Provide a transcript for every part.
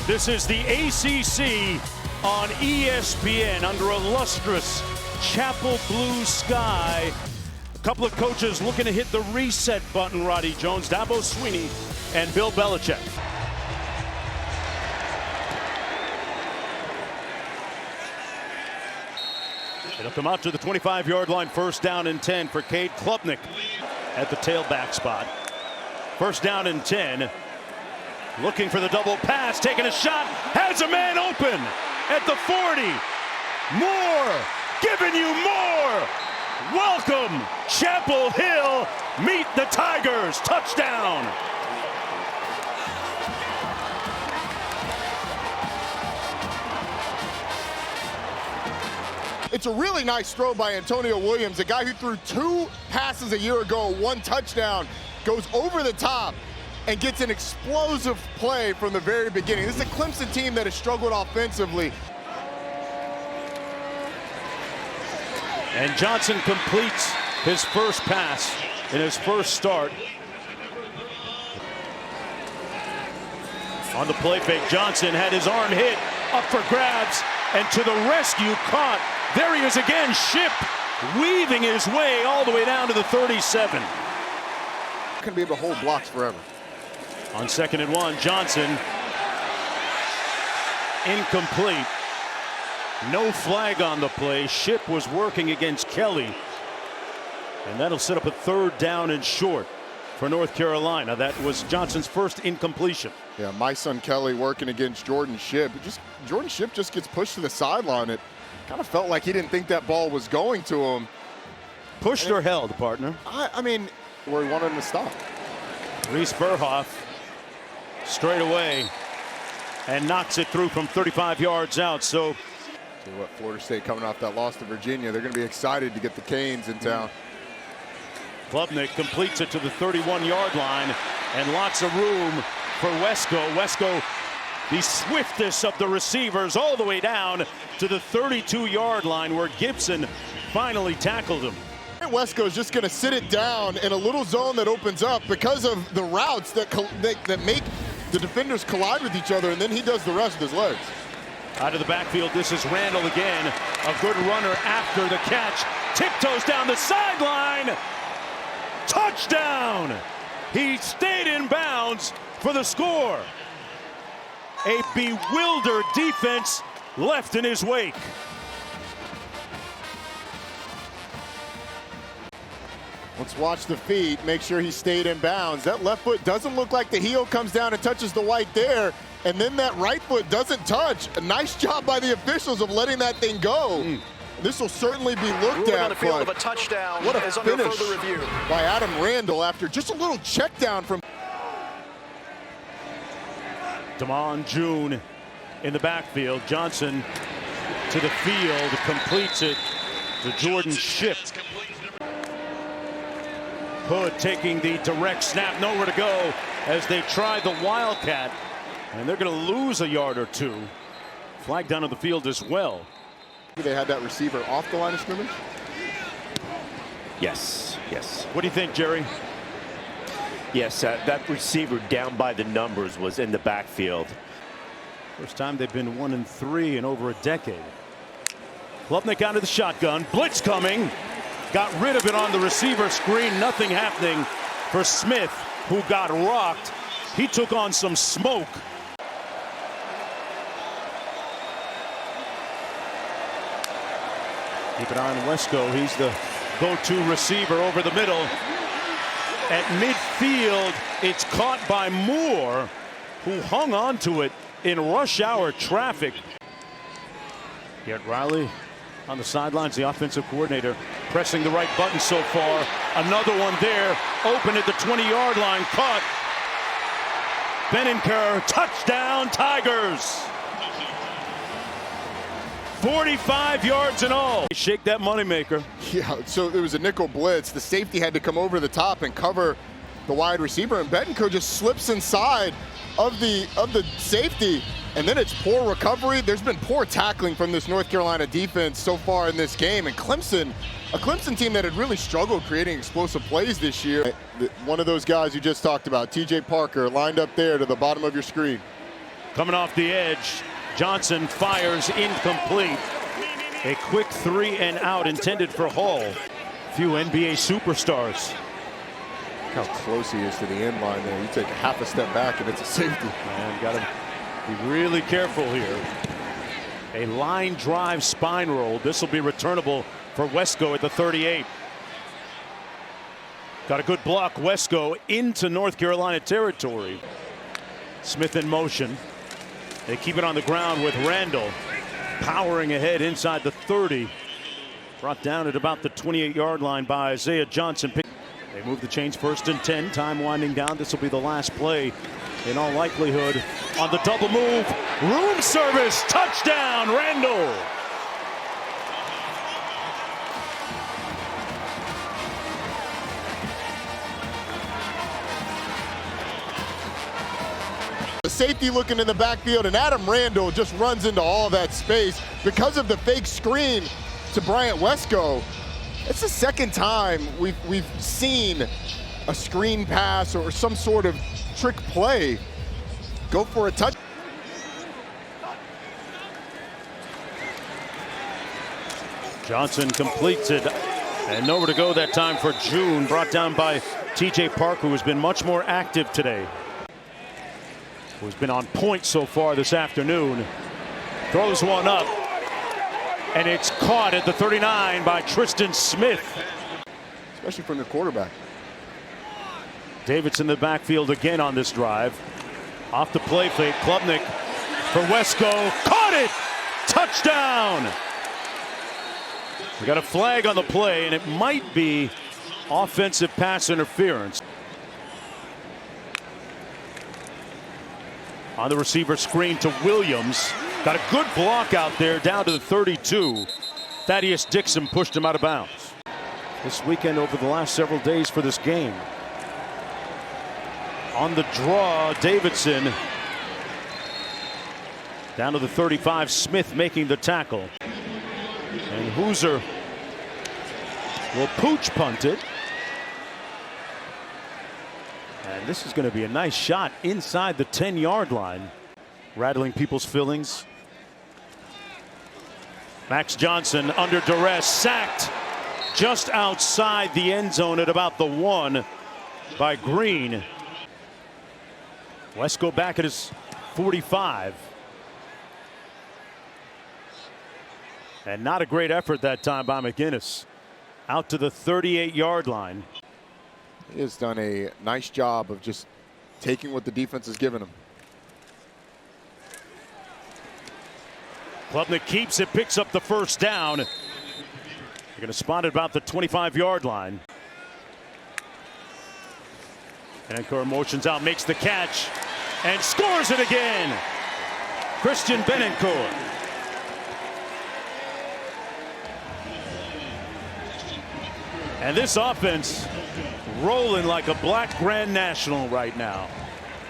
This is the ACC on ESPN under a lustrous chapel blue sky. A couple of coaches looking to hit the reset button, Roddy Jones, Dabo, Swinney, and Bill Belichick. It'll come out to the 25-yard line, first down and 10 for Cade Klubnik at the tailback spot. First down and 10. Looking for the double pass, taking a shot, has a man open at the 40. More, giving you more. Welcome, Chapel Hill. Meet the Tigers. Touchdown. It's a really nice throw by Antonio Williams, a guy who threw 2 passes a year ago, 1 touchdown, goes over the top and gets an explosive play from the very beginning. This is a Clemson team that has struggled offensively. And Johnson completes his first pass in his first start. On the play fake, Johnson had his arm hit, up for grabs, and to the rescue, caught. There he is again, Ship, weaving his way all the way down to the 37. Not gonna be able to hold blocks forever. On 2nd and 1, Johnson, incomplete. No flag on the play. Ship was working against Kelly. And that'll set up a 3rd down and short for North Carolina. That was Johnson's first incompletion. Yeah, my son Kelly working against Jordan Ship. Jordan Ship just gets pushed to the sideline. It kind of felt like he didn't think that ball was going to him. Pushed or held, partner? I mean, where he wanted him to stop. Reese Burhoff straight away and knocks it through from 35 yards out. So see what, Florida State coming off that loss to Virginia, they're going to be excited to get the Canes in town. Klubnik completes it to the 31-yard line and lots of room for Wesco. Wesco, the swiftest of the receivers, all the way down to the 32-yard line where Gibson finally tackled him. Wesco is just going to sit it down in a little zone that opens up because of the routes that make the defenders collide with each other, and then he does the rest with his legs. Out of the backfield, this is Randall again. A good runner after the catch. Tiptoes down the sideline. Touchdown! He stayed in bounds for the score. A bewildered defense left in his wake. Let's watch the feet, make sure he stayed in bounds. That left foot doesn't look like the heel comes down and touches the white there, and then that right foot doesn't touch. A nice job by the officials of letting that thing go. This will certainly be looked at. On the field of a touchdown. What a is under finish further review by Adam Randall after just a little check down from Damon June in the backfield. Johnson to the field, completes it to Jordan Ship. Hood taking the direct snap, nowhere to go as they try the Wildcat, and they're going to lose a yard or 2. Flag down on the field as well. They had that receiver off the line of scrimmage? Yes. What do you think, Jerry? Yes, that receiver down by the numbers was in the backfield. First time they've been 1-3 in over a decade. Klubnik out of the shotgun, blitz coming. Got rid of it on the receiver screen. Nothing happening for Smith, who got rocked. He took on some smoke. Keep an eye on Wesco. He's the go-to receiver over the middle. At midfield, it's caught by Moore, who hung on to it in rush hour traffic. Garrett Riley on the sidelines, the offensive coordinator, pressing the right button so far. Another one there, open at the 20-yard line, caught. Benenker, touchdown, Tigers. 45 yards in all. Shake that moneymaker. Yeah, so there was a nickel blitz. The safety had to come over the top and cover the wide receiver, and Benenker just slips inside of the safety, and then it's poor recovery. There's been poor tackling from this North Carolina defense so far in this game, and Clemson, a Clemson team that had really struggled creating explosive plays this year. One of those guys you just talked about, TJ Parker, lined up there to the bottom of your screen. Coming off the edge, Johnson fires incomplete. A quick 3 and out intended for Hall. Few NBA superstars. Look how close he is to the end line there. You take a half a step back and it's a safety. And got to be really careful here. A line drive spine roll. This will be returnable for Wesco at the 38. Got a good block. Wesco into North Carolina territory. Smith in motion. They keep it on the ground with Randall powering ahead inside the 30. Brought down at about the 28-yard line by Isaiah Johnson. They move the chains 1st and 10. Time winding down. This will be the last play in all likelihood on the double move. Room service. Touchdown, Randall. The safety looking in the backfield, and Adam Randall just runs into all that space because of the fake screen to Bryant Wesco. It's the second time we've seen a screen pass or some sort of trick play go for a touch. Johnson completes it, and nowhere to go that time for June. Brought down by TJ Parker, who has been much more active today. Who's been on point so far this afternoon. Throws one up, and it's caught at the 39 by Tristan Smith. Especially from the quarterback. Davidson in the backfield again on this drive. Off the play fake, Klubnik for Wesco. Caught it! Touchdown! We got a flag on the play, and it might be offensive pass interference. On the receiver screen to Williams. Got a good block out there down to the 32. Thaddeus Dixon pushed him out of bounds. This weekend over the last several days for this game. On the draw, Davidson. Down to the 35, Smith making the tackle. And Hoosier will pooch punt it. And this is going to be a nice shot inside the 10-yard line. Rattling people's feelings. Max Johnson under duress, sacked just outside the end zone at about the 1 by Green. Wesco back at his 45. And not a great effort that time by McGinnis. Out to the 38-yard line. He has done a nice job of just taking what the defense has given him. Klubnik keeps it, picks up the first down. They're going to spot it about the 25-yard line. Benincourt motions out, makes the catch, and scores it again. Christian Benincourt. And this offense rolling like a black Grand National right now.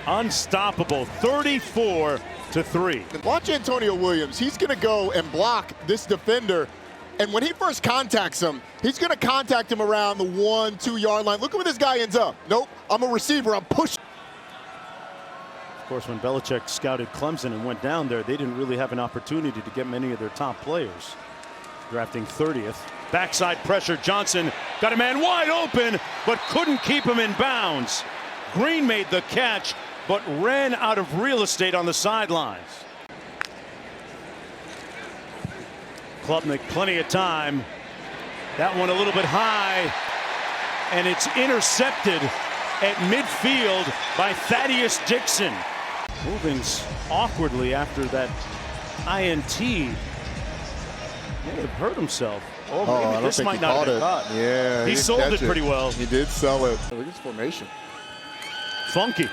Unstoppable, 34-3. Watch Antonio Williams. He's going to go and block this defender. And when he first contacts him, he's going to contact him around the 1-2 yard line. Look at where this guy ends up. Nope, I'm a receiver. I'm pushing. Of course, when Belichick scouted Clemson and went down there, they didn't really have an opportunity to get many of their top players. Drafting 30th. Backside pressure. Johnson got a man wide open, but couldn't keep him in bounds. Green made the catch, but ran out of real estate on the sidelines. Klubnik, plenty of time. That one a little bit high, and it's intercepted at midfield by Thaddeus Dixon. Moving awkwardly after that INT. May have hurt himself. Oh, maybe I don't this think might he not caught have it. been caught. Yeah, he sold it pretty well. He did sell it. Look at his formation. Funky.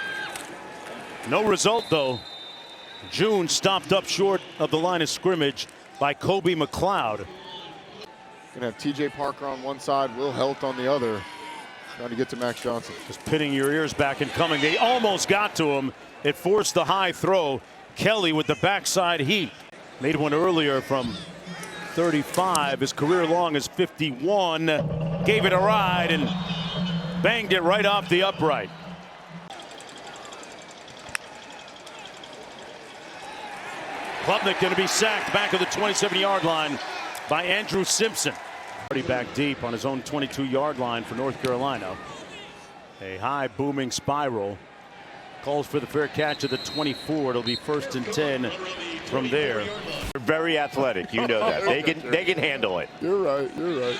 No result, though. June stopped up short of the line of scrimmage by Kobe McLeod. Gonna have TJ Parker on one side, Will Helt on the other, trying to get to Max Johnson. Just pinning your ears back and coming. They almost got to him. It forced the high throw. Kelly with the backside heat. Made one earlier from 35. His career long is 51. Gave it a ride and banged it right off the upright. Klubnik going to be sacked back at the 27-yard line by Andrew Simpson. Already back deep on his own 22-yard line for North Carolina. A high booming spiral. Calls for the fair catch at the 24. It'll be 1st and 10 from there. They're very athletic. You know that. They can handle it. You're right. You're right.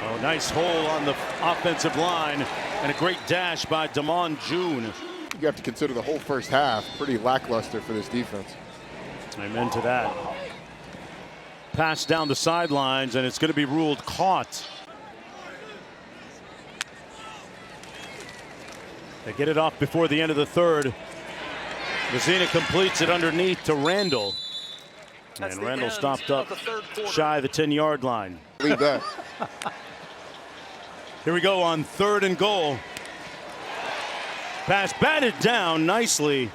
Oh, nice hole on the offensive line and a great dash by Damon June. You have to consider the whole first half pretty lackluster for this defense. Amen to that. Pass down the sidelines, and it's going to be ruled caught. They get it off before the end of the third. Vizina completes it underneath to Randall. And Randall stopped up shy of the 10-yard line. Leave that. Here we go on 3rd and goal. Pass batted down nicely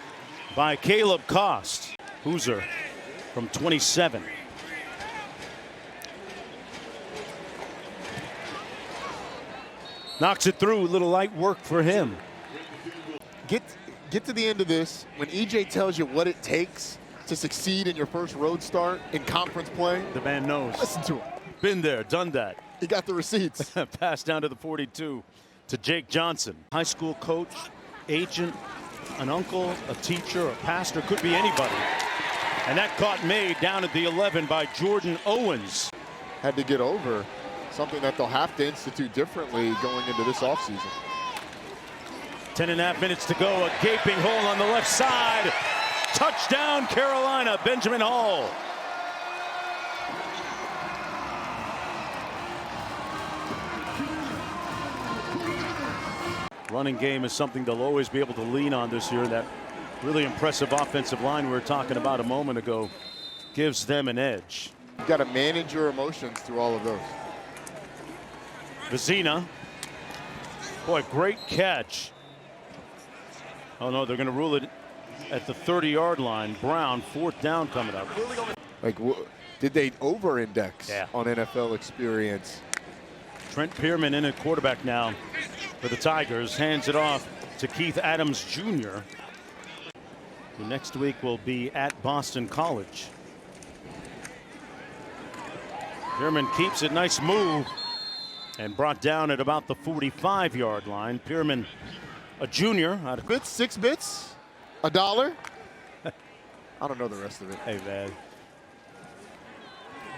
by Caleb Cost. Hoosier from 27. Knocks it through. A little light work for him. Get to the end of this. When EJ tells you what it takes to succeed in your first road start in conference play, The man knows. listen to him. Been there, done that. He got the receipts. Pass down to the 42 to Jake Johnson. High school coach, agent, an uncle, a teacher, a pastor, could be anybody. And that caught made down at the 11 by Jordan Owens. Had to get over something that they'll have to institute differently going into this offseason. 10.5 minutes to go. A gaping hole on the left side. Touchdown, Carolina. Benjamin Hall. Running game is something they'll always be able to lean on this year. That really impressive offensive line we were talking about a moment ago gives them an edge. You've got to manage your emotions through all of those. Vizina. Boy, great catch. Oh, no, they're going to rule it at the 30-yard line. Brown, 4th down coming up. Like, did they over-index Yeah. on NFL experience? Trent Pierman in at quarterback now for the Tigers. Hands it off to Keith Adams Jr., who next week will be at Boston College. Pierman keeps it. Nice move. And brought down at about the 45-yard line. Pierman, a junior. Out of Bits, 6 bits, $1. I don't know the rest of it. Hey, man.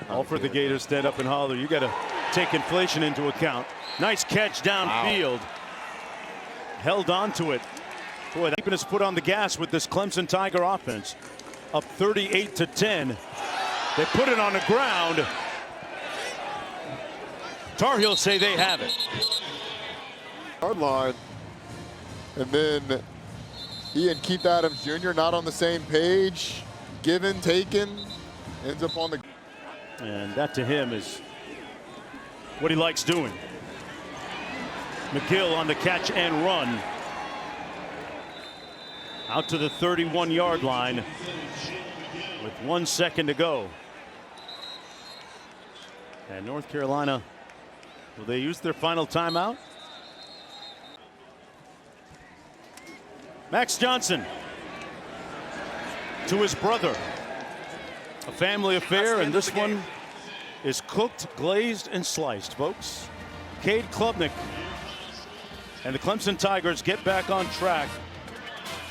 All for the Gators stand up and holler. You got to take inflation into account. Nice catch downfield. Wow. Held on to it. Boy, they're keeping his foot on the gas with this Clemson Tiger offense. Up 38-10. They put it on the ground. Tar Heels say they have it. Hard line. And then he and Keith Adams Jr. not on the same page. Given, taken, ends up on the. And that to him is what he likes doing. McGill on the catch and run. Out to the 31-yard line with 1 second to go. And North Carolina, will they use their final timeout? Max Johnson to his brother. A family affair, and this one is cooked, glazed, and sliced, folks. Cade Klubnik and the Clemson Tigers get back on track.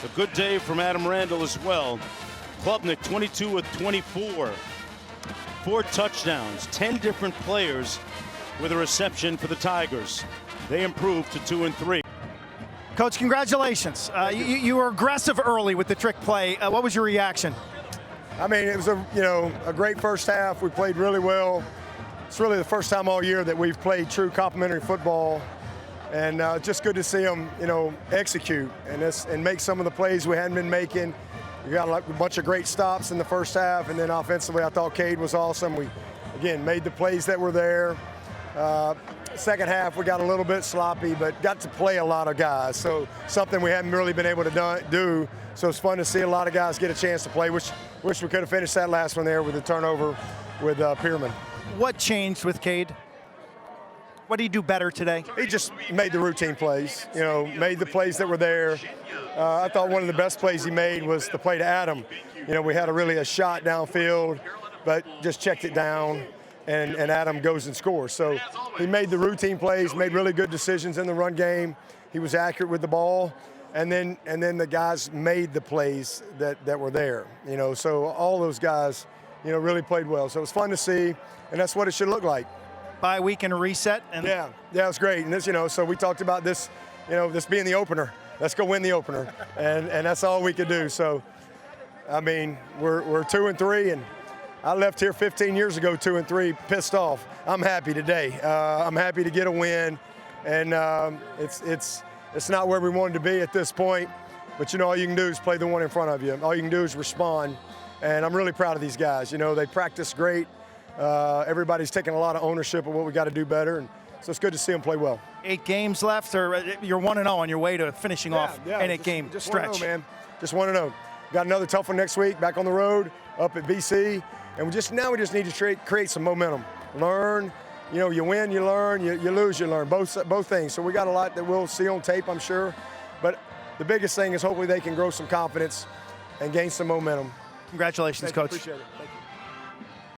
A good day from Adam Randall as well. Klubnik 22 of 24. 4 touchdowns, 10 different players with a reception for the Tigers. They improved to 2-3. Coach, congratulations. You were aggressive early with the trick play. What was your reaction? I mean, it was a great first half. We played really well. It's really the first time all year that we've played true complementary football, and just good to see them, execute and make some of the plays we hadn't been making. We got a bunch of great stops in the first half, and then offensively, I thought Cade was awesome. We, again, made the plays that were there. Second half, we got a little bit sloppy, but got to play a lot of guys. So something we haven't really been able to do. So it's fun to see a lot of guys get a chance to play. Wish we could have finished that last one there with the turnover with Pierman. What changed with Cade? What did he do better today? He just made the routine plays, made the plays that were there. I thought one of the best plays he made was the play to Adam. We had a shot downfield, but just checked it down, and Adam goes and scores. So he made the routine plays, made really good decisions in the run game. He was accurate with the ball, and then the guys made the plays that were there. So all those guys, really played well. So it was fun to see, and that's what it should look like. Bye week and a reset. And yeah, it's great. And this, so we talked about this, this being the opener. Let's go win the opener, and that's all we could do. So, I mean, we're 2-3, and I left here 15 years ago 2-3, pissed off. I'm happy today. I'm happy to get a win, and it's not where we wanted to be at this point. But all you can do is play the one in front of you. All you can do is respond, and I'm really proud of these guys. They practice great. Everybody's taking a lot of ownership of what we got to do better, and so it's good to see them play well. 8 games left, or you're 1-0 on your way to finishing off an 8-game stretch. 1-0, man. Just 1-0. Got another tough one next week, back on the road, up at BC, and we just need to create some momentum. Learn, you win, you learn, you lose, you learn. Both things. So we got a lot that we'll see on tape, I'm sure. But the biggest thing is hopefully they can grow some confidence and gain some momentum. Congratulations, Coach. Appreciate it. Thank you.